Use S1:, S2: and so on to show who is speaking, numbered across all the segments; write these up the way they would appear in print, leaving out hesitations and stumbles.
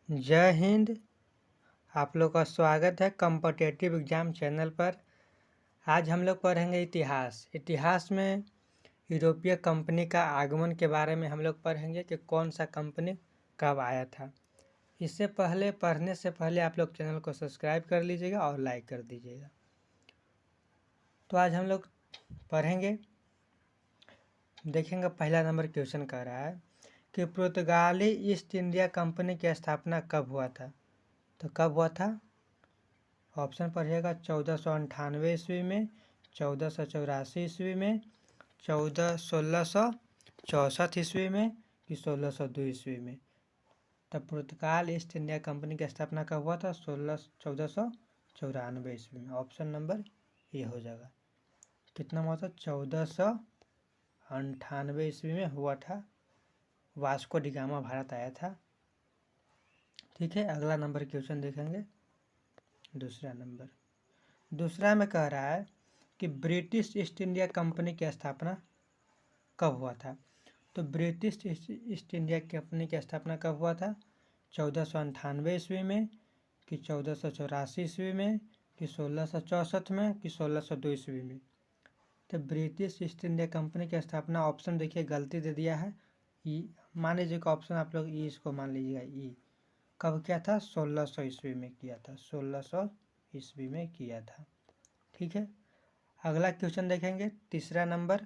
S1: जय हिंद। आप लोग का स्वागत है कॉम्पिटिटिव एग्ज़ाम चैनल पर। आज हम लोग पढ़ेंगे इतिहास में यूरोपीय कंपनी का आगमन के बारे में हम लोग पढ़ेंगे कि कौन सा कंपनी कब आया था। इससे पहले पढ़ने से पहले आप लोग चैनल को सब्सक्राइब कर लीजिएगा और लाइक कर दीजिएगा। तो आज हम लोग पढ़ेंगे, देखेंगे पहला नंबर क्वेश्चन कह रहा है कि पुर्तगाली ईस्ट इंडिया कंपनी की स्थापना कब हुआ था। तो कब हुआ था? ऑप्शन पढ़िएगा 1498 ईस्वी में, 1484 ईस्वी में, 1664 ईस्वी में कि 1602 ईस्वी में। तब पुर्तगाल ईस्ट इंडिया कंपनी की स्थापना कब हुआ था? 1494 ईस्वी में। ऑप्शन नंबर ये हो जाएगा। कितना हुआ था? 1498 ईस्वी में हुआ था। वास्को डी गामा भारत आया था। ठीक है, अगला नंबर क्वेश्चन देखेंगे। दूसरा में कह रहा है कि ब्रिटिश ईस्ट इंडिया कंपनी की स्थापना कब हुआ था। तो ब्रिटिश ईस्ट इंडिया कंपनी की स्थापना कब हुआ था? 1498 ईस्वी में कि 1484 ईस्वी में कि 1664 में कि 1602 ईस्वी में। तो ब्रिटिश ईस्ट इंडिया कंपनी की स्थापना, ऑप्शन देखिए गलती दे दिया है। ई मान लीजिएगा, ऑप्शन आप लोग ई इसको मान लीजिएगा। ई कब किया था? 1600 ईस्वी में किया था। 1600 ईस्वी में किया था। ठीक है, अगला क्वेश्चन देखेंगे। तीसरा नंबर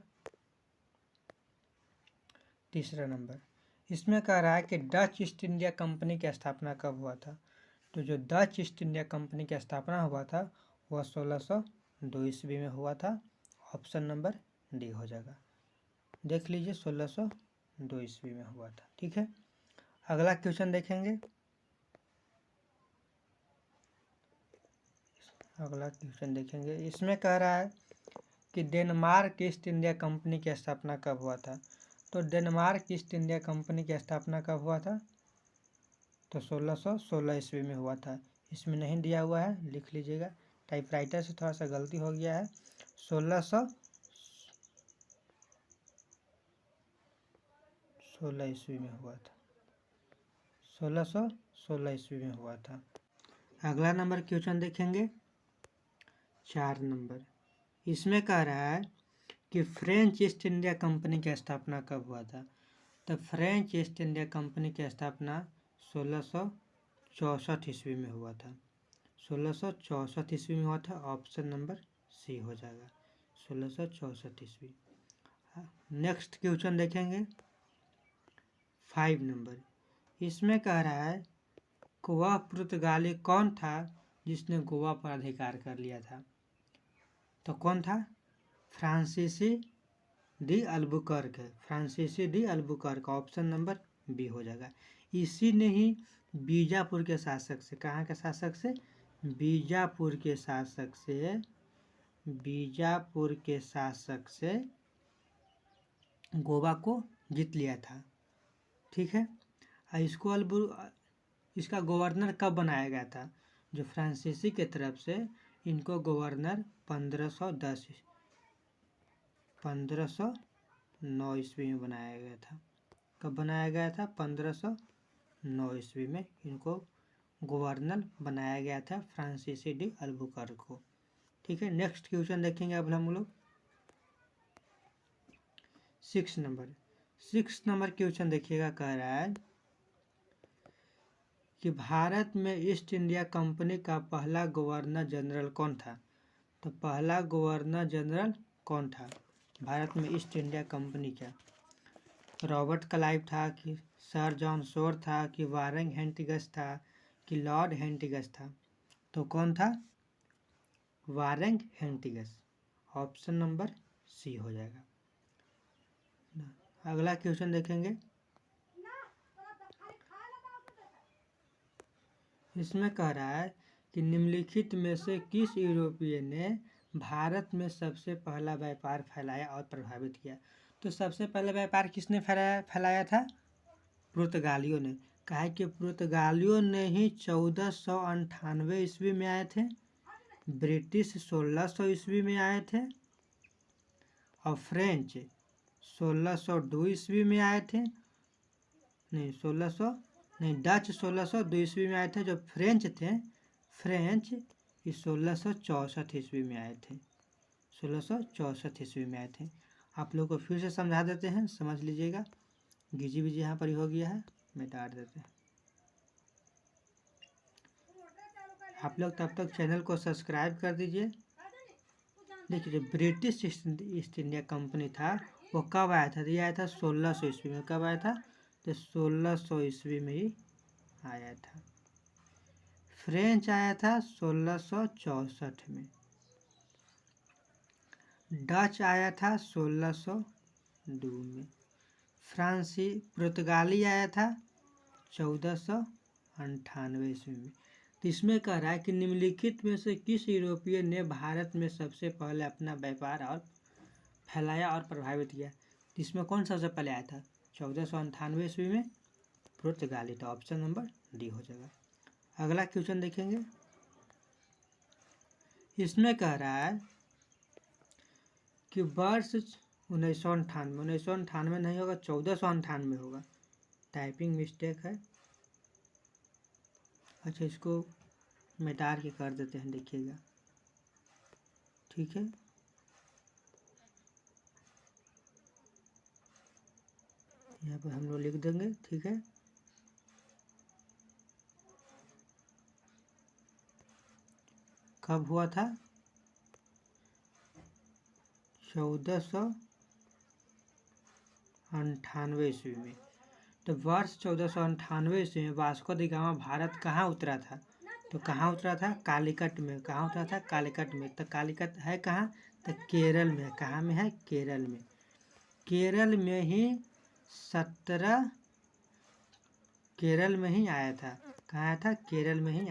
S1: इसमें कह रहा है कि डच ईस्ट इंडिया कंपनी की स्थापना कब हुआ था। तो जो डच ईस्ट इंडिया कंपनी की स्थापना हुआ था वह 1602 ईस्वी में हुआ था। ऑप्शन नंबर डी हो जाएगा। देख लीजिए, 1602 ईस्वी में हुआ था। ठीक है, अगला क्वेश्चन देखेंगे। इसमें कह रहा है कि डेनमार्क ईस्ट इंडिया कंपनी की स्थापना कब हुआ था। तो डेनमार्क ईस्ट इंडिया कंपनी की स्थापना कब हुआ था? तो 1616 ईस्वी में हुआ था। इसमें नहीं दिया हुआ है, लिख लीजिएगा। टाइपराइटर से थोड़ा सा गलती हो गया है। 1616 ईस्वी में हुआ था। 1616 ईस्वी में हुआ था। अगला नंबर क्वेश्चन देखेंगे। 4 नंबर इसमें कह रहा है कि फ्रेंच ईस्ट इंडिया कंपनी की स्थापना कब हुआ था। तो फ्रेंच ईस्ट इंडिया कंपनी की स्थापना 1664 ईस्वी में हुआ था। 1664 ईस्वी में हुआ था। ऑप्शन नंबर सी हो जाएगा, 1664 ईस्वी। नेक्स्ट क्वेश्चन देखेंगे। 5 नंबर इसमें कह रहा है कि वह पुर्तगाली कौन था जिसने गोवा पर अधिकार कर लिया था। तो कौन था? फ्रांसीसी डी अल्बुकर्क है। फ्रांसीसी de Albuquerque, option number B हो जाएगा। इसी ने ही बीजापुर के शासक से, कहाँ के शासक से? बीजापुर के शासक से गोवा को जीत लिया था। ठीक है, इसका गवर्नर कब बनाया गया था? जो फ्रांसीसी के तरफ से इनको गवर्नर 1509 ईस्वी में बनाया गया था। कब बनाया गया था? 1509 ईस्वी में इनको गवर्नर बनाया गया था, फ्रांसीसी डी अल्बुकर्क को। ठीक है, नेक्स्ट क्वेश्चन देखेंगे अब हम लोग। 6 नंबर क्वेश्चन देखिएगा। कह रहा है कि भारत में ईस्ट इंडिया कंपनी का पहला गवर्नर जनरल कौन था। तो पहला गवर्नर जनरल कौन था भारत में ईस्ट इंडिया कंपनी का? रॉबर्ट क्लाइव था कि सर जॉन शोर था कि वारेन हेस्टिंग्स था कि लॉर्ड हेस्टिंग्स था? तो कौन था? Warren Hastings. Option number C हो जाएगा। अगला क्वेश्चन देखेंगे। इसमें कह रहा है कि निम्नलिखित में से किस यूरोपीय ने भारत में सबसे पहला व्यापार फैलाया और प्रभावित किया। तो सबसे पहला व्यापार किसने फैलाया था? पुर्तगालियों ने। कहा कि पुर्तगालियों ने ही 1498 ईस्वी में आए थे, ब्रिटिश 1600 ईस्वी में आए थे और फ्रेंच 1602 ईस्वी में आए थे। नहीं, 1600 नहीं, डच 1602 ईस्वी में आए थे। जो फ्रेंच थे, फ्रेंच ये 1664 ईस्वी में आए थे, 1664 ईस्वी में आए थे। आप लोग को फिर से समझा देते हैं, समझ लीजिएगा। गिजी बिजी यहाँ पर ही हो गया है, मिटा देते हैं। आप लोग तब तक चैनल को सब्सक्राइब कर दीजिए। देखिए, जो ब्रिटिश ईस्ट इंडिया कंपनी था वो कब आया था? तो ये आया था 1600 ईस्वी में। कब आया था? तो 1600 ईस्वी में ही आया था। फ्रेंच आया था 1664 में। डच आया था 1602 में। पुर्तगाली आया था 1498 ईस्वी में। तो इसमें कह रहा है कि निम्नलिखित में से किस यूरोपीय ने भारत में सबसे पहले अपना व्यापार और फैलाया और प्रभावित किया? तो इसमें कौन सबसे पहले आया था? 1498 ईस्वी में पुर्तगाली। तो ऑप्शन नंबर डी हो जाएगा। अगला क्वेश्चन देखेंगे। इसमें कह रहा है कि वर्ष 1998 नहीं होगा, 1498 होगा। टाइपिंग मिस्टेक है। अच्छा, इसको मिटा के कर देते हैं, देखिएगा। ठीक है, यहाँ पर हम लोग लिख देंगे। ठीक है, कब हुआ था? 1498 ईस्वी में। तो वर्ष 1498 ईस्वी में वास्को द गामा भारत कहाँ उतरा था? तो कहाँ उतरा था? कालीकट में। कहाँ उतरा था? कालीकट में। तो कालीकट है कहाँ? तो केरल में। कहाँ में है? केरल में। केरल में ही 17 केरल में ही आया था। कहाँ आया था? केरल में ही।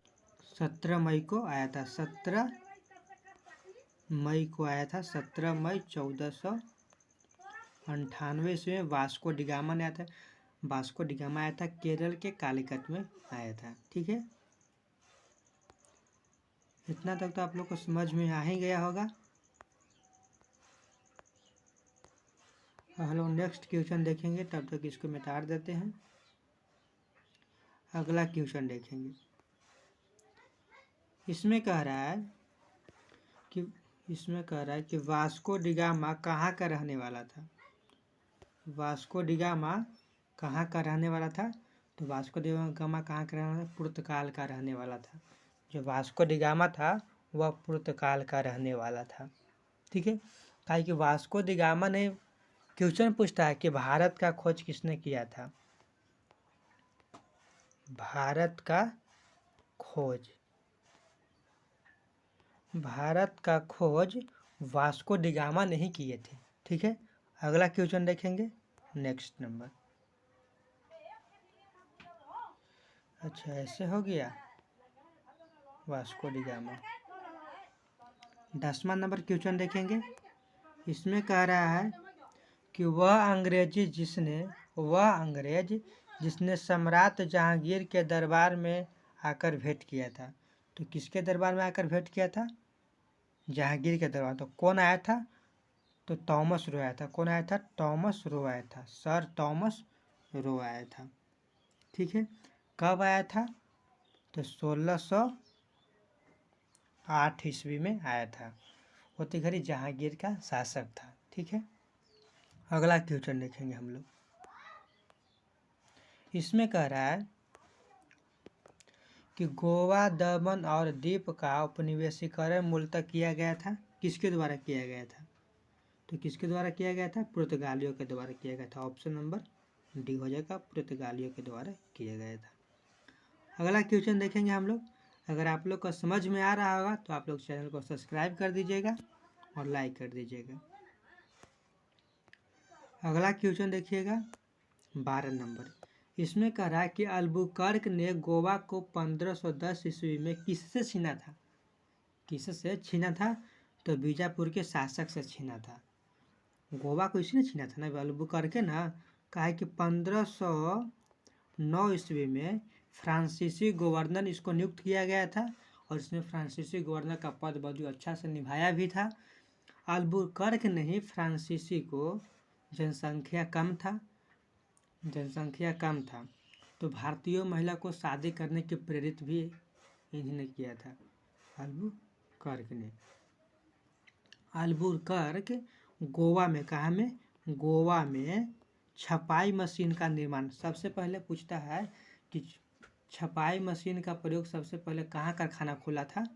S1: 17 मई को आया था। 17 मई को आया था। 17 मई 1498 ईस्वी में वास्को डी गामा ने आया था। वास्को डी गामा आया था, केरल के कालीकट में आया था। ठीक है, इतना तक तो आप लोग को समझ में आ ही गया होगा। हम लोग नेक्स्ट क्वेश्चन देखेंगे, तब तक इसको मिटा देते हैं। अगला क्वेश्चन देखेंगे। इसमें कह रहा है कि वास्को डी गामा कहाँ का रहने वाला था? वास्को डी गामा कहाँ का रहने वाला था? तो वास्को डी गामा कहाँ का रहने वाला? पुर्तगाल का रहने वाला था। जो वास्को डी गामा था वह पुर्तगाल का रहने वाला था। ठीक है, कहा कि वास्को डी गामा ने, क्वेश्चन पूछता है कि भारत का खोज किसने किया था? भारत का खोज वास्को डी गामा ने ही किए थे। ठीक है, अगला क्वेश्चन देखेंगे, नेक्स्ट नंबर। अच्छा, ऐसे हो गया वास्को डी गामा। 10वां नंबर क्वेश्चन देखेंगे। इसमें कह रहा है कि वह अंग्रेज जिसने सम्राट जहांगीर के दरबार में आकर भेंट किया था। तो किसके दरबार में आकर भेंट किया था? जहांगीर के दरबार। तो कौन आया था? तो थॉमस रो आया था। कौन आया था? थॉमस रो आया था। सर थॉमस रो आया था। ठीक है, कब आया था? तो 1608 ईस्वी में आया था। होते घड़ी जहांगीर का शासक था। ठीक है, अगला क्वेश्चन देखेंगे हम लोग। इसमें कह रहा है कि गोवा, दमन और दीप का उपनिवेशीकरण मूलतः किया गया था। किसके द्वारा किया गया था? तो किसके द्वारा किया गया था? पुर्तगालियों के द्वारा किया गया था। ऑप्शन नंबर डी हो जाएगा, पुर्तगालियों के द्वारा किया गया था। अगला क्वेश्चन देखेंगे हम लोग। अगर आप लोग को समझ में आ रहा होगा तो आप लोग चैनल को सब्सक्राइब कर दीजिएगा और लाइक कर दीजिएगा। अगला क्वेश्चन देखिएगा, 12 नंबर। इसमें कह रहा है कि अल्बुकर्क ने गोवा को 1510 ईस्वी में किससे छीना था? किससे छीना था? तो बीजापुर के शासक से छीना था। गोवा को इसी ने छीना था ना, अल्बुकर्क ना। कहा है कि 1509 ईस्वी में फ्रांसीसी गवर्नर इसको नियुक्त किया गया था और इसने फ्रांसीसी गवर्नर का पद बहुत अच्छा से निभाया भी था। अल्बुकर्क ने ही फ्रांसीसी को जनसंख्या कम था तो भारतीय महिला को शादी करने के प्रेरित भी इन्हीं ने किया था, अल्बुकर्क ने। अल्बुकर्क गोवा में, कहाँ में? गोवा में छपाई मशीन का निर्माण। सबसे पहले पूछता है कि छपाई मशीन का प्रयोग सबसे पहले कहाँ कारखाना खुला था?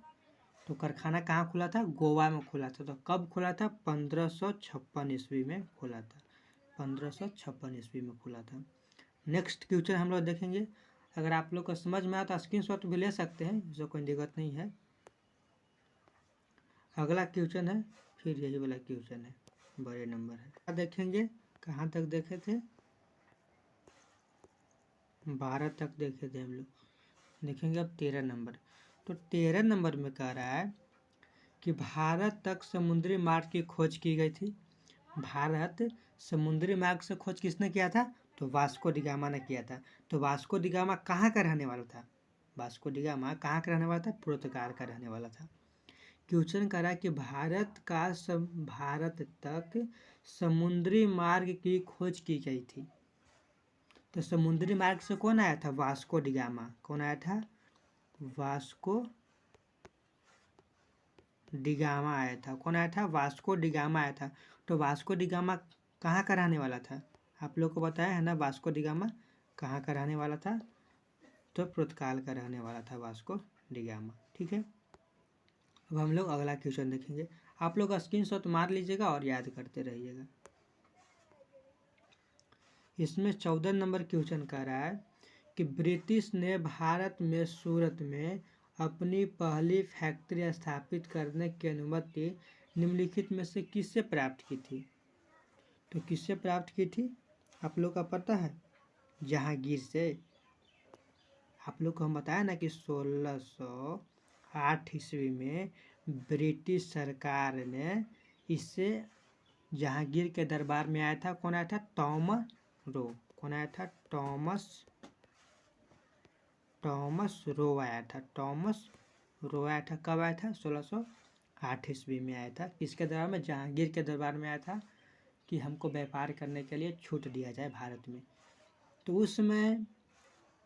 S1: तो कारखाना कहाँ खुला था? गोवा में खुला था। तो कब खुला था? 1556 ईस्वी में खुला था। 1556 ईस्वी में खुला था। नेक्स्ट क्वेश्चन हम लोग देखेंगे। अगर आप लोग को समझ में आया तो स्क्रीनशॉट भी ले सकते हैं, इससे कोई दिक्कत नहीं है। अगला क्वेश्चन है, फिर यही वाला क्वेश्चन है, बड़े नंबर है। देखेंगे कहाँ तक देखे थे? 12 तक देखे थे हम लोग। देखेंगे अब 13 नंबर। तो 13 नंबर में कह रहा है कि भारत तक समुद्री मार्ग की खोज की गई थी। भारत समुद्री मार्ग से खोज किसने किया था? तो वास्को डी गामा ने किया था। तो वास्को डी गामा कहाँ का रहने वाला था? वास्को डी गामा कहाँ का रहने वाला था? पुर्तगाल का रहने वाला था। क्वेश्चन कह रहा है कि भारत तक समुद्री मार्ग की खोज की गई थी। तो समुद्री मार्ग से कौन आया था? Vasco da gamma. कौन आया था? वास्को डी गामा आया था। कौन आया था? वास्को डी गामा आया था। तो वास्को डी गामा कहाँ का रहने वाला था? आप लोग को बताया है ना, वास्को डी गामा कहाँ का रहने वाला था? तो पुर्तगाल का रहने वाला था वास्को डी गामा। ठीक है, अब हम लोग अगला क्वेश्चन देखेंगे। आप लोग स्क्रीनशॉट मार लीजिएगा और याद करते रहिएगा। इसमें 14 नंबर क्वेश्चन कह रहा है कि ब्रिटिश ने भारत में सूरत में अपनी पहली फैक्ट्री स्थापित करने की अनुमति निम्नलिखित में से किससे प्राप्त की थी? तो किससे प्राप्त की थी? आप लोग का पता है? जहांगीर से। आप लोग को हम बताया ना कि 1608 ईस्वी में ब्रिटिश सरकार ने इससे जहांगीर के दरबार में आया था। कौन आया था? Thomas Roe. कौन आया था? टॉमस रो आया था। टॉमस रो आया था। कब आया था? 1608 ईस्वी में आया था। किसके दरबार में? जहांगीर के दरबार में आया था कि हमको व्यापार करने के लिए छूट दिया जाए भारत में। तो उस समय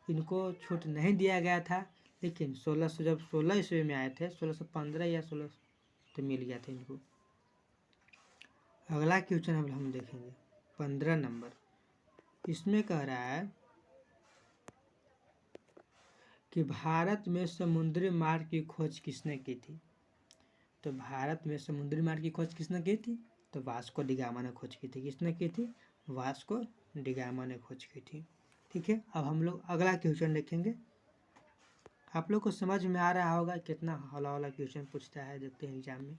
S1: इनको छूट नहीं दिया गया था, लेकिन 1600 जब 16 ईस्वी में आए थे, 1615 या 16 तो मिल गया था इनको। अगला क्वेश्चन अब हम देखेंगे 15 नंबर। इसमें कह रहा है कि भारत में समुद्री मार्ग की खोज किसने की थी? तो भारत में समुद्री मार्ग की खोज किसने की थी? तो वास्को डी गामा ने खोज की थी। किसने की थी? वास्को डी गामा ने खोज की थी। ठीक है, अब हम लोग अगला क्वेश्चन देखेंगे। आप लोग को समझ में आ रहा होगा कितना हौला हौला क्वेश्चन पूछता है, देखते हैं एग्जाम में।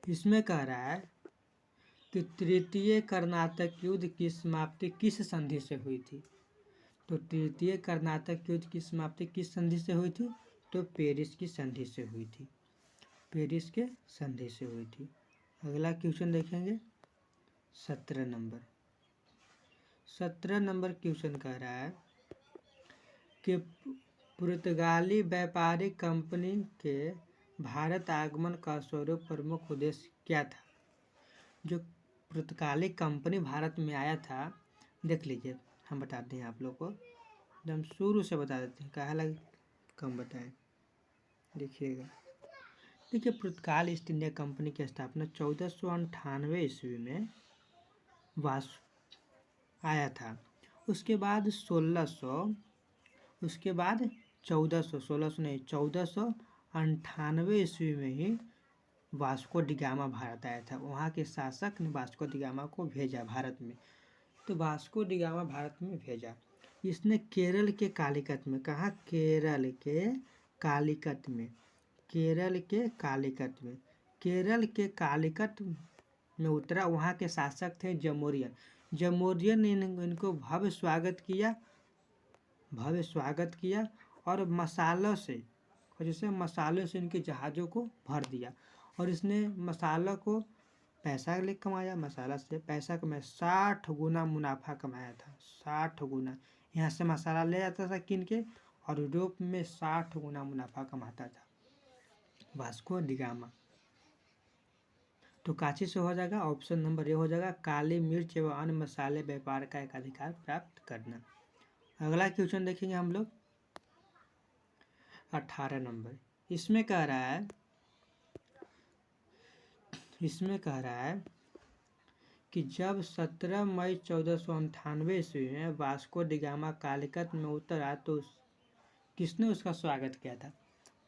S1: इसमें कह रहा है कि तृतीय कर्नाटक युद्ध की समाप्ति किस संधि से हुई थी? तो तृतीय कर्नाटक युद्ध की समाप्ति किस संधि से हुई थी? तो पेरिस की संधि से हुई थी। पेरिस के संधि से हुई थी। अगला क्वेश्चन देखेंगे 17 नंबर। 17 नंबर क्वेश्चन कह रहा है कि पुर्तगाली व्यापारिक कंपनी के भारत आगमन का स्वरूप प्रमुख उद्देश्य क्या था? जो पुर्तगाली कंपनी भारत में आया था, देख लीजिए, हम बताते हैं आप लोग को, एकदम शुरू से बता देते हैं, कहाँ लगे कम बताएं। देखिएगा, देखिए, पुर्तगाल ईस्ट इंडिया कंपनी की स्थापना 1498 ईस्वी में आया था। उसके बाद 1498 ईस्वी में ही वास्को डी गामा भारत आया था। वहाँ के शासक ने वास्को डी गामा को भेजा भारत में। तो वास्को डी गामा भारत में भेजा। इसने केरल के कालीकट में, कहा? केरल के कालीकट में, केरल के कालीकट में उतरा। वहाँ के शासक थे जमोरियन ने इनको भव्य स्वागत किया और मसालों से इनके जहाज़ों को भर दिया। और इसने मसाला को पैसा ले कमाया, मसाला से पैसा कमाया, 60 गुना मुनाफा कमाया था। 60 गुना यहाँ से मसाला ले जाता था किन के, और यूरोप में 60 गुना मुनाफा कमाता था वास्को डी गामा। तो काची से हो जाएगा, ऑप्शन नंबर ए हो जाएगा, काली मिर्च एवं अन्य मसाले व्यापार का एक अधिकार प्राप्त करना। अगला क्वेश्चन देखेंगे हम लोग 18 नंबर। इसमें कह रहा है कि जब 17 मई 1498 ईस्वी में वास्को डी गामा कालिकत में उतरा तो किसने उसका स्वागत किया था?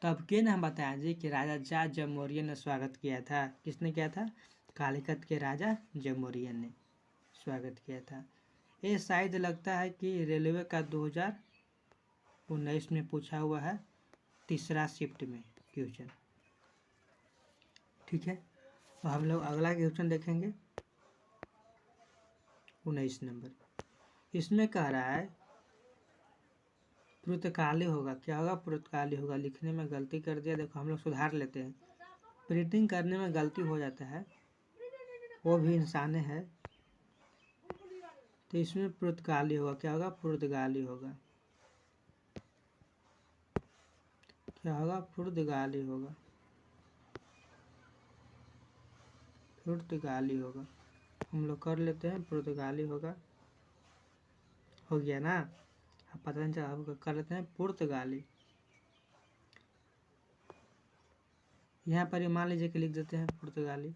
S1: तब के ने हम बताया जी कि राजा जॉर्ज जमोरियन ने स्वागत किया था। किसने किया था? कालिकत के राजा जमोरियन ने स्वागत किया था। ये शायद लगता है कि रेलवे का 2019 में पूछा हुआ है, तीसरा शिफ्ट में क्वेश्चन। ठीक है, तो हम लोग अगला क्वेश्चन देखेंगे 19 नंबर। इसमें कह रहा है पुर्तगाली होगा। क्या होगा? पुर्तगाली होगा। लिखने में गलती कर दिया, देखो हम लोग सुधार लेते हैं। प्रिंटिंग करने में गलती हो जाता है, वो भी इंसान है। तो इसमें पुर्तगाली होगा। क्या होगा? पुर्तगाली होगा। क्या होगा? पुर्तगाली होगा। पुर्तगाली होगा। हम लोग कर लेते हैं, पुर्तगाली होगा। हो गया ना? अब पता नहीं चला, हम कर लेते हैं पुर्तगाली। यहाँ पर ही मान लीजिए कि लिख देते हैं पुर्तगाली।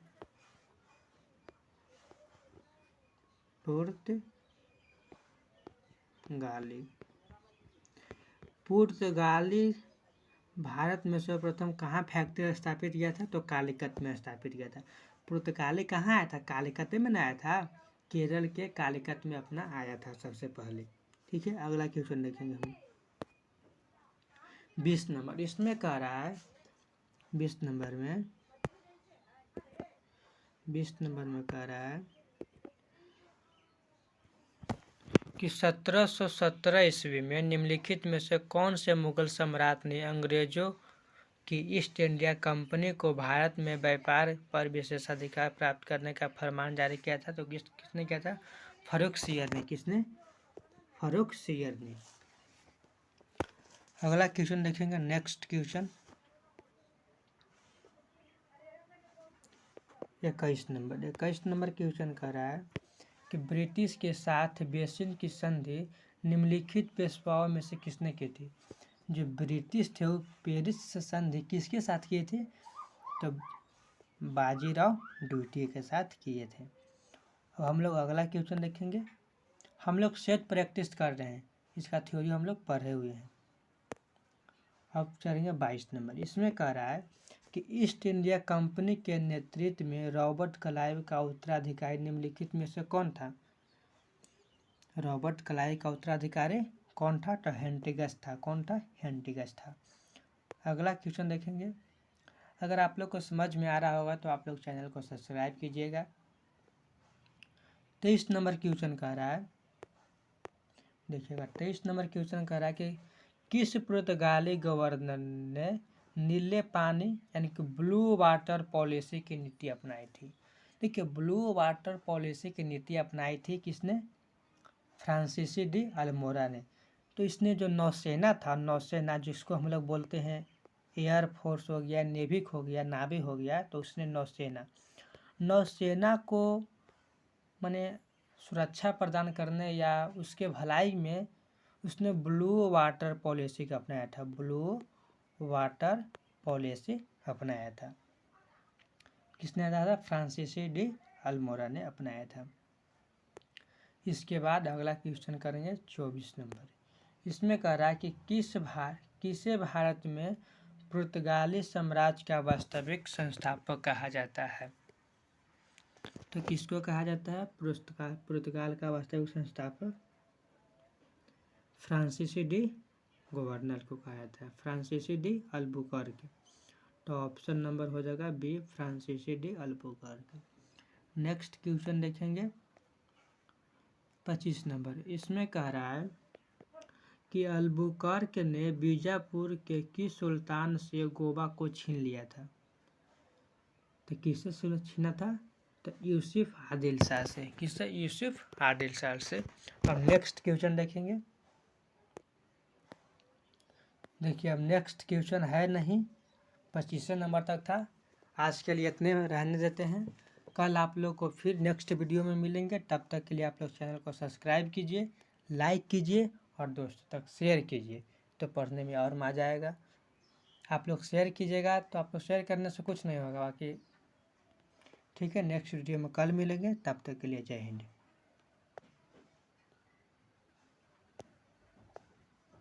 S1: पुर्तगाली। पुर्तगाली भारत में सर्वप्रथम कहाँ फैक्ट्री स्थापित किया था? तो कालिकत में स्थापित किया था। पुर्तगाली कहाँ आया था? कालिकत में आया था। केरल के कालिकत में अपना आया था सबसे पहले। ठीक है, अगला क्वेश्चन देखेंगे हम 20 नंबर। इसमें कह रहा है 20 नंबर में कह रहा है कि 1717 ईस्वी में निम्नलिखित में से कौन से मुगल सम्राट ने अंग्रेजों की ईस्ट इंडिया कंपनी को भारत में व्यापार पर विशेषाधिकार प्राप्त करने का फरमान जारी किया था? तो किसने किया था? फर्रुखसियर ने। किसने? फर्रुखसियर ने। अगला क्वेश्चन देखेंगे, next question 21 number. 21 number question कह रहा है कि ब्रिटिश के साथ बेसिन की संधि निम्नलिखित पेशवाओं में से किसने की थी? जो ब्रिटिश थे वो पेरिस से संधि किसके साथ किए थे? तो बाजीराव ड्यूटी के साथ किए थे। अब हम लोग अगला क्वेश्चन देखेंगे। हम लोग सेट प्रैक्टिस कर रहे हैं, इसका थ्योरी हम लोग पढ़े हुए हैं। अब चलेंगे 22 नंबर। इसमें कह रहा है कि ईस्ट इंडिया कंपनी के नेतृत्व में रॉबर्ट क्लाइव का उत्तराधिकारी निम्नलिखित में से कौन था? रॉबर्ट क्लाइव का उत्तराधिकारी कौन था? तो हेंटिगस था। कौन था? हेंटिगस था। अगला क्वेश्चन देखेंगे। अगर आप लोग को समझ में आ रहा होगा तो आप लोग चैनल को सब्सक्राइब कीजिएगा। 23 नंबर क्वेश्चन कह रहा है, देखिएगा 23 नंबर क्वेश्चन कह रहा है कि किस पुर्तगाली गवर्नर ने नीले पानी यानी कि ब्लू वाटर पॉलिसी की नीति अपनाई थी? देखिए, ब्लू वाटर पॉलिसी की नीति अपनाई थी किसने? फ्रांसीसी डी अल्मोड़ा ने। तो इसने जो नौसेना था, नौसेना जिसको हम लोग बोलते हैं एयरफोर्स हो गया, नेविक हो गया, नावी हो गया, तो उसने नौसेना को माने सुरक्षा प्रदान करने या उसके भलाई में उसने ब्लू वाटर पॉलिसी का अपनाया था। ब्लू वाटर पॉलिसी अपनाया था। किसने अपनाया था? फ्रांसीसी डी अल्मोड़ा ने अपनाया था। इसके बाद अगला क्वेश्चन करेंगे 24 नंबर। इसमें कह रहा है कि किसे भारत में पुर्तगाली साम्राज्य का वास्तविक संस्थापक कहा जाता है? तो किसको कहा जाता है पुर्तगाल का वास्तविक संस्थापक? फ्रांसीसी डी गवर्नर को कहा जाता है, फ्रांसीसी डी अल्बुकर्क। तो ऑप्शन नंबर हो जाएगा बी, फ्रांसीसी डी अल्बुकर्क। नेक्स्ट क्वेश्चन देखेंगे 25 नंबर। इसमें कह रहा है कि अल्बुकर्क ने बीजापुर के किस सुल्तान से गोवा को छीन लिया था? तो किससे छीना था? तो यूसुफ आदिल शाह से। किससे? यूसुफ आदिल शाह से। अब नेक्स्ट क्वेश्चन देखेंगे। देखिए, अब नेक्स्ट क्वेश्चन है नहीं, 25 नंबर तक था। आज के लिए इतने रहने देते हैं। कल आप लोग को फिर नेक्स्ट वीडियो में मिलेंगे। तब तक के लिए आप लोग चैनल को सब्सक्राइब कीजिए, लाइक कीजिए और दोस्तों तक शेयर कीजिए, तो पढ़ने में और मज़ा आएगा। आप लोग शेयर कीजिएगा तो आप लोग शेयर करने से कुछ नहीं होगा बाकी। ठीक है, नेक्स्ट वीडियो में कल मिलेंगे, तब तक के लिए जय हिंद।